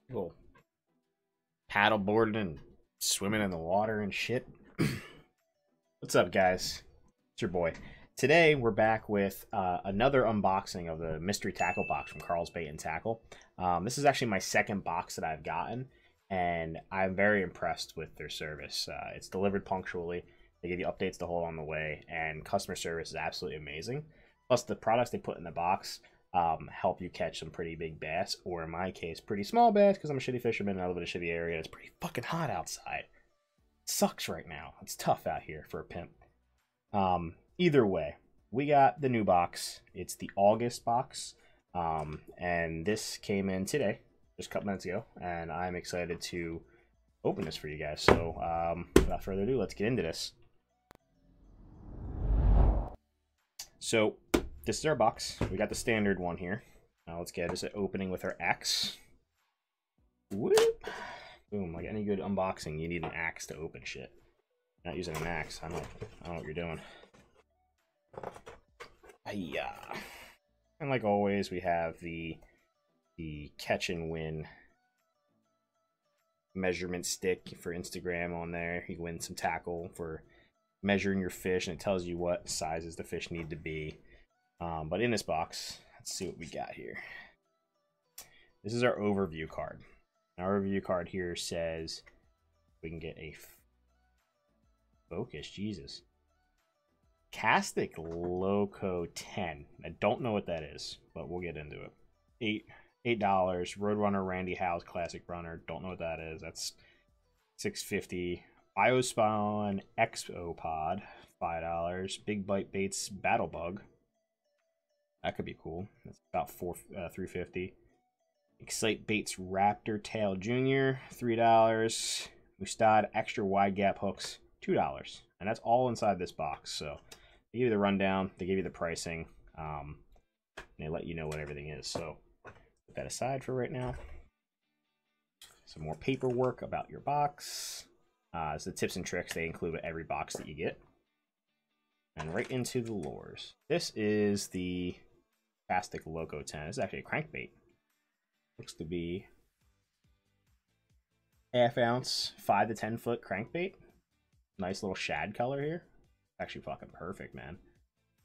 People paddle boarding and swimming in the water and shit. What's up, guys? It's your boy. Today we're back with another unboxing of the mystery tackle box from Karls Bait and Tackle. This is actually my second box that I've gotten, and I'm very impressed with their service. It's delivered punctually. They give you updates the whole on the way, and customer service is absolutely amazing. Plus, the products they put in the box help you catch some pretty big bass, or in my case, pretty small bass, because I'm a shitty fisherman and I live in a shitty area. It's pretty fucking hot outside. It sucks right now. It's tough out here for a pimp. Either way, we got the new box. It's the August box, and this came in today, just a couple minutes ago, and I'm excited to open this for you guys. So, without further ado, let's get into this. So, this is our box. We got the standard one here. Now let's get this opening with our axe. Whoop. Boom. Like any good unboxing, you need an axe to open shit. Not using an axe. I don't know what you're doing. Hiya. And like always, we have the catch and win measurement stick for Instagram on there. You can win some tackle for measuring your fish, and it tells you what sizes the fish need to be. But in this box, let's see what we got here. This is our overview card. Our overview card here says we can get a focus, Jesus. Castic Loco 10. I don't know what that is, but we'll get into it. $8. Roadrunner Randy Howe's Classic Runner. Don't know what that is. That's $6.50. Biospawn Exopod, $5. Big Bite Baits Battle Bug. That could be cool. That's about $3.50. Excite Baits Raptor Tail Jr., $3. Mustad Extra Wide Gap Hooks, $2. And that's all inside this box. So they give you the rundown, they give you the pricing, and they let you know what everything is. So put that aside for right now. Some more paperwork about your box. It's the tips and tricks they include with every box that you get. And right into the lures. This is the Castic Loco 10. This is actually a crankbait. Looks to be half-ounce, 5 to 10 foot crankbait. Nice little shad color here. Actually fucking perfect, man.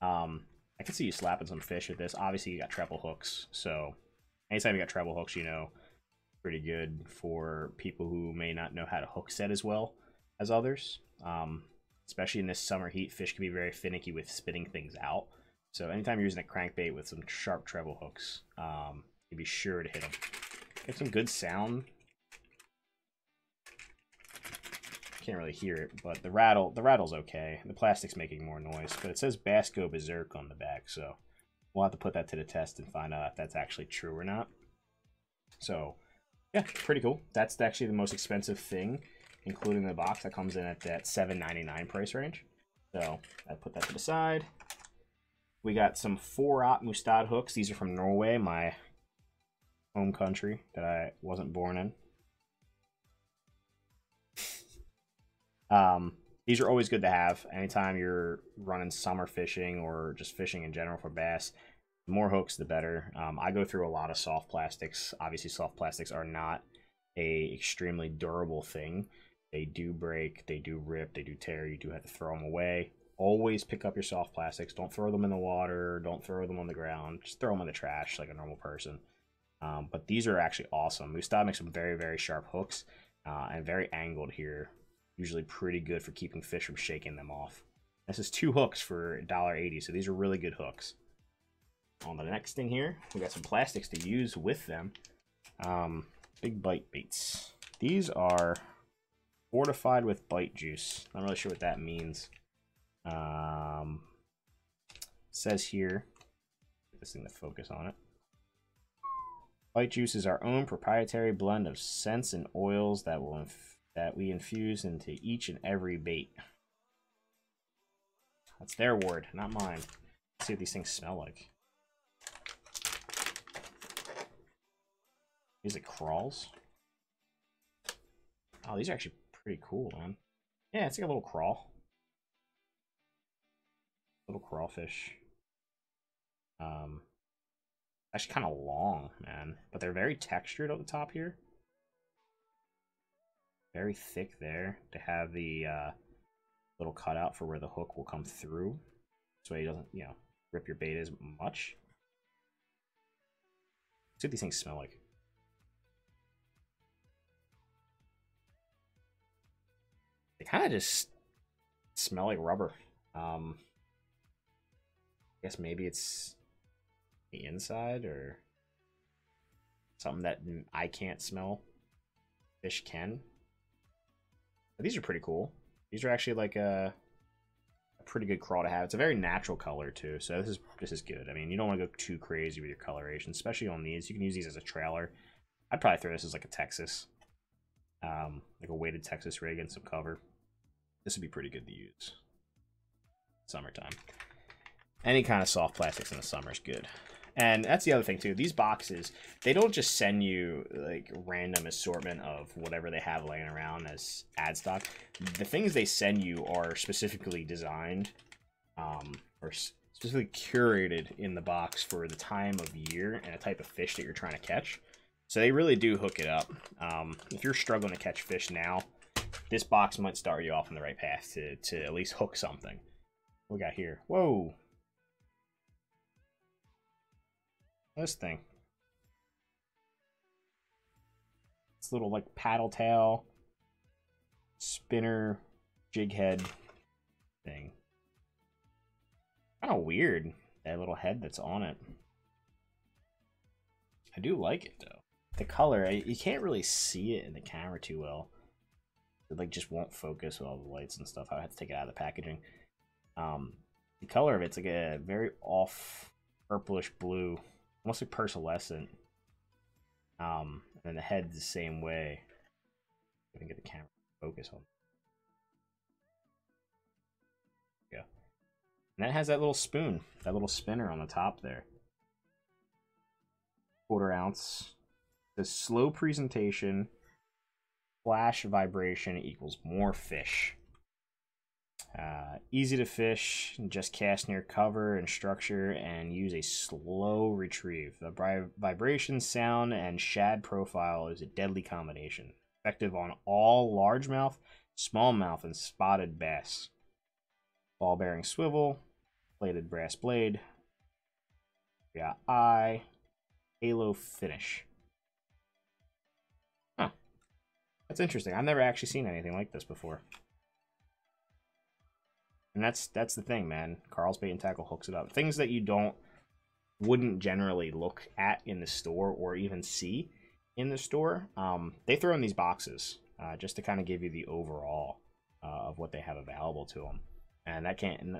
I can see you slapping some fish with this. Obviously, you got treble hooks, so anytime you got treble hooks, you know, pretty good for people who may not know how to hook set as well as others. Especially in this summer heat, fish can be very finicky with spitting things out. So anytime you're using a crankbait with some sharp treble hooks, you be sure to hit them. Get some good sound. Can't really hear it, but the rattle's okay. The plastic's making more noise, but it says Bass Go Berserk on the back, so we'll have to put that to the test and find out if that's actually true or not. So yeah, pretty cool. That's actually the most expensive thing, including the box. That comes in at that $7.99 price range. So I put that to the side. We got some 4-aught Mustad hooks. These are from Norway, my home country that I wasn't born in. These are always good to have anytime you're running summer fishing or just fishing in general for bass. The more hooks, the better. I go through a lot of soft plastics. Obviously, soft plastics are not a extremely durable thing. They do break, they do rip, they do tear. You do have to throw them away. Always pick up your soft plastics. Don't throw them in the water. Don't throw them on the ground. Just throw them in the trash like a normal person. But these are actually awesome. Mustad makes some very, very sharp hooks and very angled here. Usually pretty good for keeping fish from shaking them off. This is 2 hooks for $1.80, so these are really good hooks. On the next thing here, we got some plastics to use with them. Big Bite Baits. These are fortified with bite juice. Not really sure what that means. Says here, get this thing to focus on it. Bite juice is our own proprietary blend of scents and oils that we infuse into each and every bait. That's their word, not mine. Let's see what these things smell like. Is it crawls? Oh, these are actually pretty cool, man. Yeah, it's like a little crawl. Little crawfish. Actually kind of long, man. But they're very textured at the top here. Very thick there. To have the little cutout for where the hook will come through. So it doesn't, you know, rip your bait as much. Let's see what these things smell like. They kind of just smell like rubber. I guess maybe it's the inside or something that I can't smell. Fish can. But these are pretty cool. These are actually like a pretty good crawl to have. It's a very natural color too, so this is good. I mean, you don't want to go too crazy with your coloration, especially on these. You can use these as a trailer. I'd probably throw this as like a Texas, like a weighted Texas rig and some cover. This would be pretty good to use. Summertime. Any kind of soft plastics in the summer is good. And that's the other thing too. These boxes, they don't just send you like random assortment of whatever they have laying around as ad stock. The things they send you are specifically designed or specifically curated in the box for the time of year and a type of fish that you're trying to catch. So they really do hook it up. If you're struggling to catch fish now, this box might start you off on the right path to at least hook something. What we got here? Whoa! This thing. This little like paddle tail spinner jig head thing. Kind of weird, that little head that's on it. I do like it though. The color, you can't really see it in the camera too well. It like just won't focus with all the lights and stuff. I have to take it out of the packaging. The color of it's like a very off purplish blue, almost like pearlescent. And then the head's the same way. I can get the camera to focus on. Yeah. And that has that little spoon, that little spinner on the top there. 1/4 ounce. The slow presentation, flash vibration equals more fish. Easy to fish, just cast near cover and structure and use a slow retrieve. The vibration, sound, and shad profile is a deadly combination. Effective on all largemouth, smallmouth, and spotted bass. Ball bearing swivel, plated brass blade. We got eye, halo finish. Huh. That's interesting. I've never actually seen anything like this before. And that's the thing, man. Karls Bait and Tackle hooks it up. Things that you wouldn't generally look at in the store or even see in the store, they throw in these boxes just to kind of give you the overall of what they have available to them. And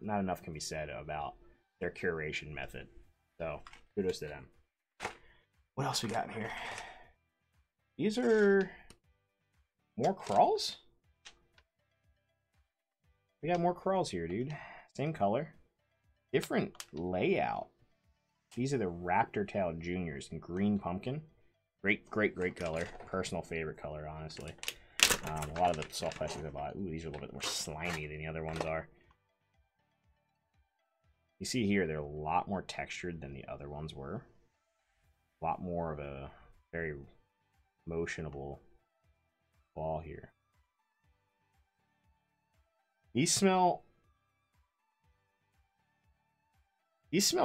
not enough can be said about their curation method. So kudos to them. What else we got in here? These are more crawls? We got more crawls here, dude. Same color. Different layout. These are the Raptor Tail Juniors in green pumpkin. Great color. Personal favorite color, honestly. A lot of the soft plastics I bought. Ooh, these are a little bit more slimy than the other ones are. You see here, they're a lot more textured than the other ones were. A lot more of a very motionable ball here. These smell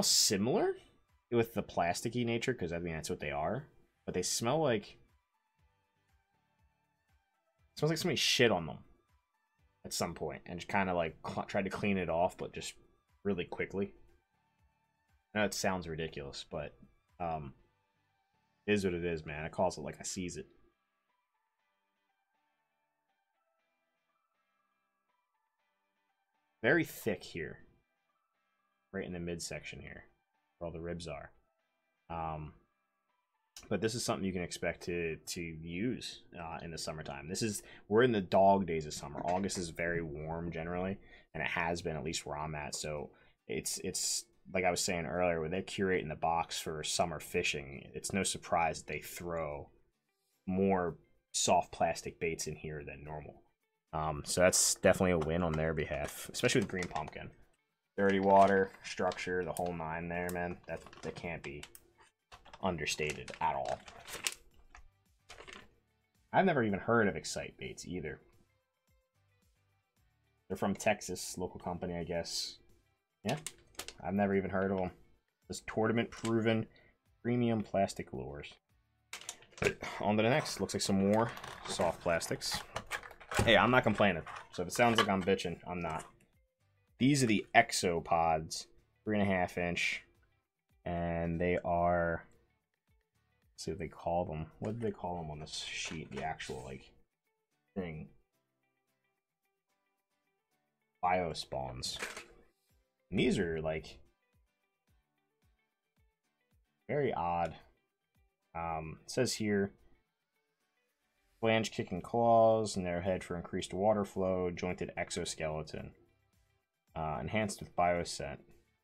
similar with the plasticky nature, because I mean that's what they are. But they smell like smells like somebody shit on them at some point and just kind of like tried to clean it off, but just really quickly. I know it sounds ridiculous, but it is what it is, man. I calls it like I sees it. Very thick here, right in the midsection here, where all the ribs are. But this is something you can expect to use in the summertime. We're in the dog days of summer. August is very warm generally, and it has been, at least where I'm at. So it's like I was saying earlier, when they're curating the box for summer fishing, it's no surprise that they throw more soft plastic baits in here than normal. So that's definitely a win on their behalf, especially with green pumpkin. Dirty water, structure, the whole nine there, man. That can't be understated at all. I've never even heard of Exopods either. They're from Texas, local company, I guess. Yeah, I've never even heard of them. This tournament-proven premium plastic lures. But on to the next. Looks like some more soft plastics. Hey, I'm not complaining. So if it sounds like I'm bitching, I'm not. These are the Exopods, 3.5 inch, and they are. Let's see what they call them. What do they call them on this sheet? The actual like thing. Biospawns. And these are like very odd. It says here, flange kicking claws, narrow head for increased water flow, jointed exoskeleton, enhanced with bioscent.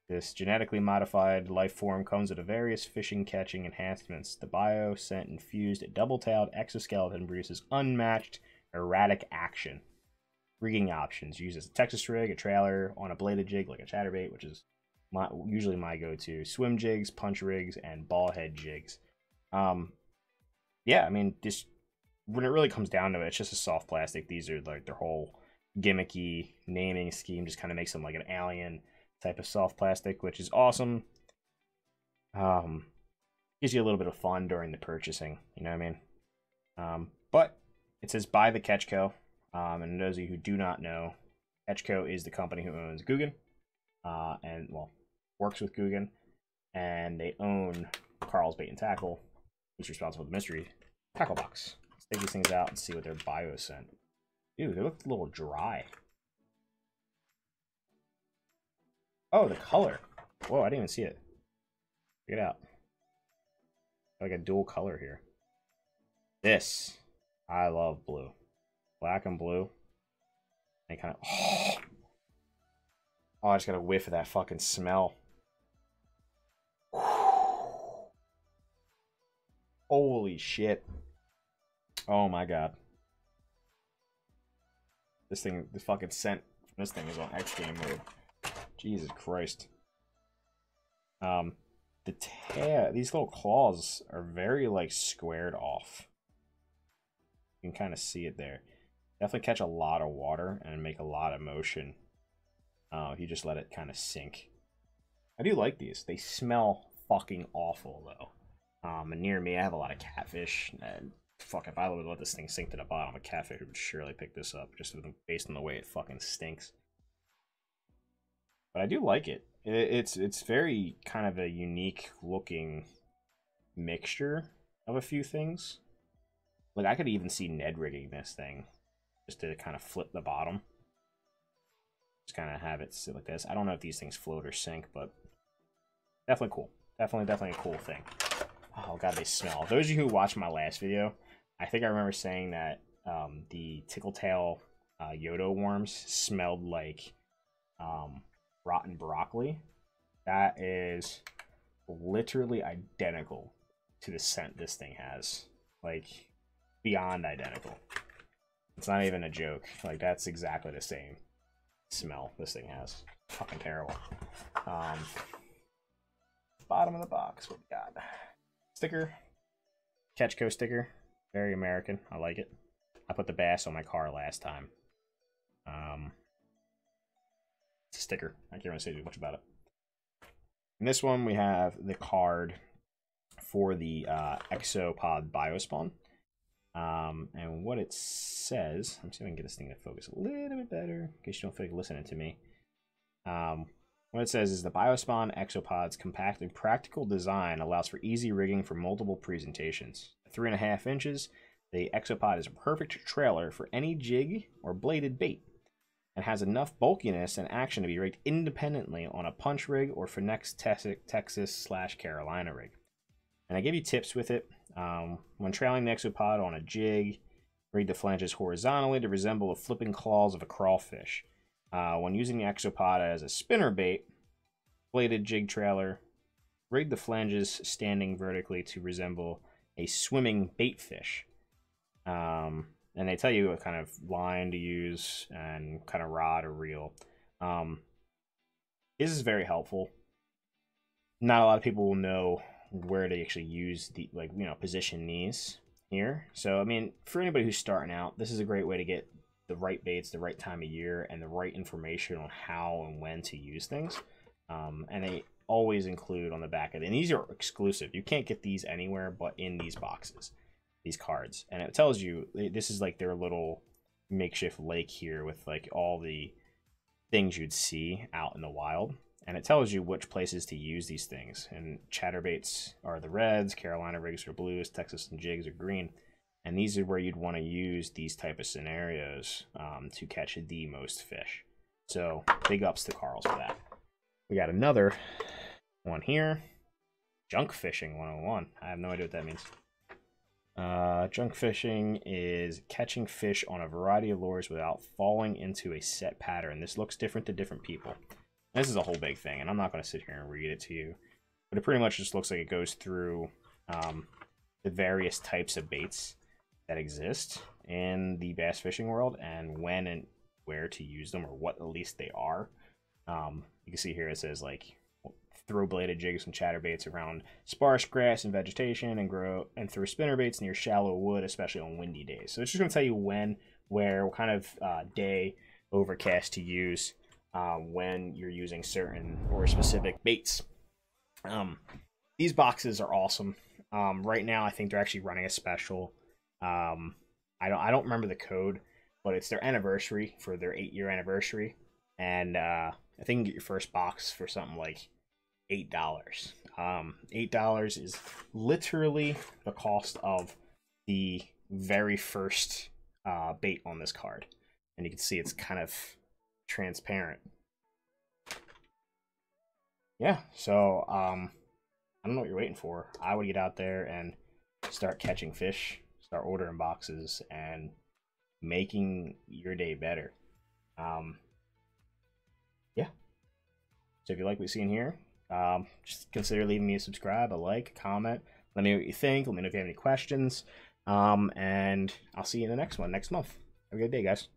This genetically modified life form comes with various fishing catching enhancements. The bioscent infused double-tailed exoskeleton produces unmatched erratic action. Rigging options: uses a Texas rig, a trailer, on a bladed jig like a chatterbait, which is usually my go-to. Swim jigs, punch rigs, and ball head jigs. Yeah, I mean, this, when it really comes down to it, it's just a soft plastic. These are like their whole gimmicky naming scheme just kind of makes them like an alien type of soft plastic, which is awesome. Gives you a little bit of fun during the purchasing, you know what I mean? But it says by the CatchCo. And those of you who do not know, Echco is the company who owns Googan, and well, works with Googan, and they own Karls Bait and Tackle, who's responsible for the mystery tackle box. Let's take these things out and see what their bioscent. Dude, they look a little dry. Oh, the color. Whoa, I didn't even see it. Check it out. Like a dual color here. This, I love blue. Black and blue. And kind of. Oh, I just got a whiff of that fucking smell. Holy shit. Oh my god. This fucking scent from this thing is on X game mode. Jesus Christ. These little claws are very like squared off. You can kind of see it there. Definitely catch a lot of water and make a lot of motion. If you just let it kind of sink. I do like these. They smell fucking awful though. And near me, I have a lot of catfish. And fuck, if I would let this thing sink to the bottom, a catfish would surely pick this up, just based on the way it fucking stinks. But I do like it. It's very kind of a unique looking mixture of a few things. Like I could even see Ned rigging this thing, just to kind of flip the bottom. Just kind of have it sit like this. I don't know if these things float or sink, but definitely cool. Definitely a cool thing. Oh god, they smell. Those of you who watched my last video, I think I remember saying that the Tickletail Yodo worms smelled like rotten broccoli. That is literally identical to the scent this thing has. Like, beyond identical. It's not even a joke. Like, that's exactly the same smell this thing has. Fucking terrible. Bottom of the box, what we got? Sticker. CatchCo sticker. Very American. I like it. I put the bass on my car last time. It's a sticker. I can't really say too much about it. In this one, we have the card for the Exopod Biospawn. And what it says, I'm see if I can get this thing to focus a little bit better, in case you don't feel like listening to me. What it says is the Biospawn Exopod's compact and practical design allows for easy rigging for multiple presentations. 3.5 inches, the Exopod is a perfect trailer for any jig or bladed bait, and has enough bulkiness and action to be rigged independently on a punch rig or for next Texas/Carolina rig. And I give you tips with it. When trailing the Exopod on a jig, rig the flanges horizontally to resemble the flipping claws of a crawfish. When using the Exopod as a spinner bait, bladed jig trailer, rig the flanges standing vertically to resemble a swimming bait fish. And they tell you what kind of line to use and kind of rod or reel. This is very helpful. Not a lot of people will know where to actually use the, like, you know, position these. here. So, I mean, for anybody who's starting out, this is a great way to get the right baits, the right time of year, and the right information on how and when to use things. And they always include on the back of it, and these are exclusive. You can't get these anywhere but in these boxes, these cards. And it tells you, this is like their little makeshift lake here with like all the things you'd see out in the wild. And it tells you which places to use these things. And chatterbaits are the reds, Carolina rigs are blues, Texas and jigs are green. And these are where you'd want to use these type of scenarios to catch the most fish. So big ups to Karls for that. We got another one here. Junk fishing 101. I have no idea what that means. Junk fishing is catching fish on a variety of lures without falling into a set pattern. This looks different to different people. This is a whole big thing, and I'm not going to sit here and read it to you. But it pretty much just looks like it goes through the various types of baits that exist in the bass fishing world and when and where to use them, or what at least they are. You can see here it says like throw bladed jigs and chatterbaits around sparse grass and vegetation, and throw spinnerbaits near shallow wood, especially on windy days. So it's just going to tell you when, where, what kind of day overcast to use when you're using certain or specific baits. These boxes are awesome. Right now, I think they're actually running a special. I don't remember the code, but it's their anniversary for their 8-year anniversary, and I think you can get your first box for something like $8. $8 is literally the cost of the very first bait on this card, and you can see it's kind of transparent. Yeah, so I don't know what you're waiting for. I would get out there and start catching fish, start ordering boxes, and making your day better. Yeah. So if you like what you see in here, just consider leaving me a subscribe, a like, a comment. Let me know what you think. Let me know if you have any questions. And I'll see you in the next one next month. Have a good day, guys.